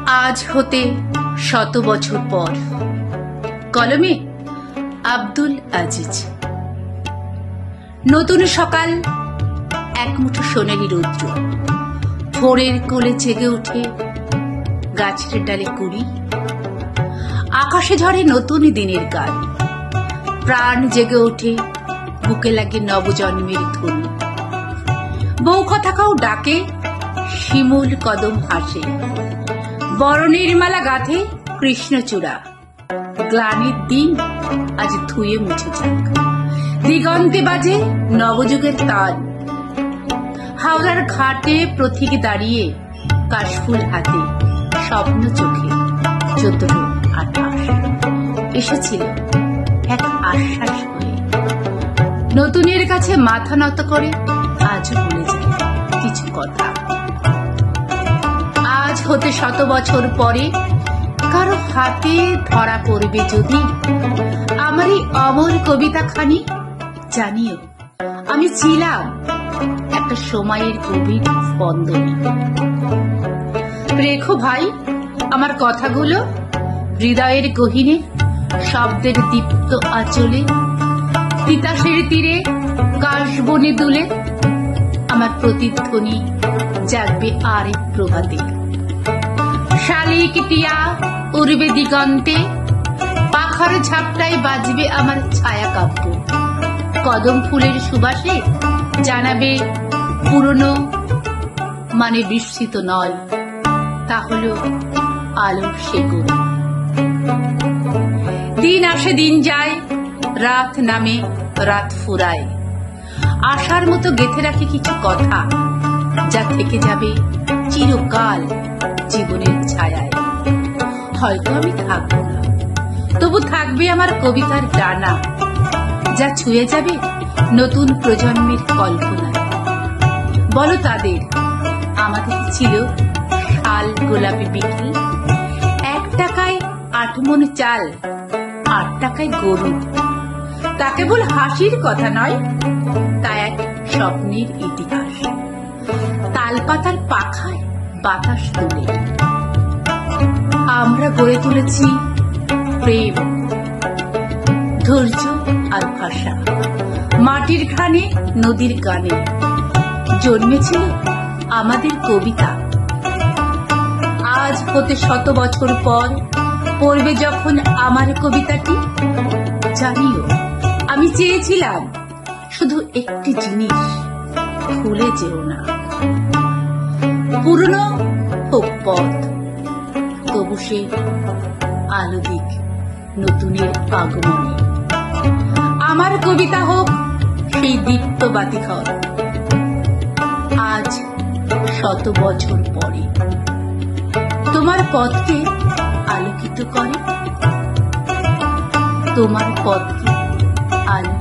আজ হতে ১০০ বছর পর। কলমে আব্দুল আজিজ। নতুন সকাল, এক মুঠো সোনালি রৌদ্র, ভোরের কোলে জেগে ওঠে গাছের ডালে কুড়ি, আকাশে ঝরে নতুন দিনের গান, প্রাণ জেগে ওঠে, বুকে লাগে নবজন্মের ধ্বনি। বউ কথাকাও ডাকে, শিমুল কদম হাসে, বরণের মালা গাঁথে কৃষ্ণচূড়া। গ্লানির দিন আজ ধুয়ে মুছে যাক, দিগন্তে বাজে নবযুগের তাল। হাওড়ার ঘাটে প্রতীক দাঁড়িয়ে, কাশফুল হাতে, স্বপ্ন চোখে, ১৪-২৮ এসেছিল এক আশ্বাস হয়ে। নতুনের কাছে মাথা নত করে আজও বলে যায় কিছু কথা। আজ হতে ১০০ বছর পরে কারো হাতে ধরা পড়বে যদি আমার এই অমর কবিতা খানি, জানিও আমি ছিলাম একটা সময়ের গভীর স্পন্দনে। রেখো ভাই আমার কথাগুলো হৃদয়ের গহীনে, শব্দের দীপ্ত আঁচলে, তিতাসের তীরে, কাশবনে দুলে আমার প্রতিধ্বনি জাগবে আরেক প্রভাতে। শালিক টিয়া উড়বে দিগন্তে, পাখার ঝাপটায় বাজবে আমার ছায়া কাব্য। কদম ফুলের সুবাসে জানাবে পুরনো মানে বিস্মৃত নয়, তা হলো আলোর শেকড়। দিন আসে দিন যায়, রাত নামে রাত ফুরায়, আশার মতো গেঁথে রাখি কিছু কথা, যা থেকে যাবে চিরকাল জীবনের ছায়ায়। হয়তো আমি থাকবো না, তবু থাকবে আমার কবিতার ডানা, যা ছুঁয়ে যাবে নতুন প্রজন্মের কল্পনায়। বলো তাদের, আমাদের ছিল শাল গোলাপি বিক্রি, ১ টাকায় ৮ মণ চাল, ৮ টাকায় গরু। তা কেবল হাসির কথা নয়, তা এক স্বপ্নের ইতিহাস। তালপাতার পাখায় বাতাস তুলে আমরা গড়ে তুলেছি প্রেম, ধৈর্য আর ভাষা। মাটির ঘ্রাণে, নদীর গানে জন্মেছিল আমাদের কবিতা। আজ হতে ১০০ বছর পর পড়বে যখন আমার কবিতাটি, জানিও আমি চেয়েছিলাম শুধু একটি জিনিস, ভুলে যেও না। পুরনো হোক পথ, তবু সে আলো দিক নতুনের আগমনে। আমার কবিতা হোক সেই দীপ্ত বাতিঘর, আজ ১০০ বছর পরে তোমার পথকে আলোকিত করে, তোমার পথকে আলো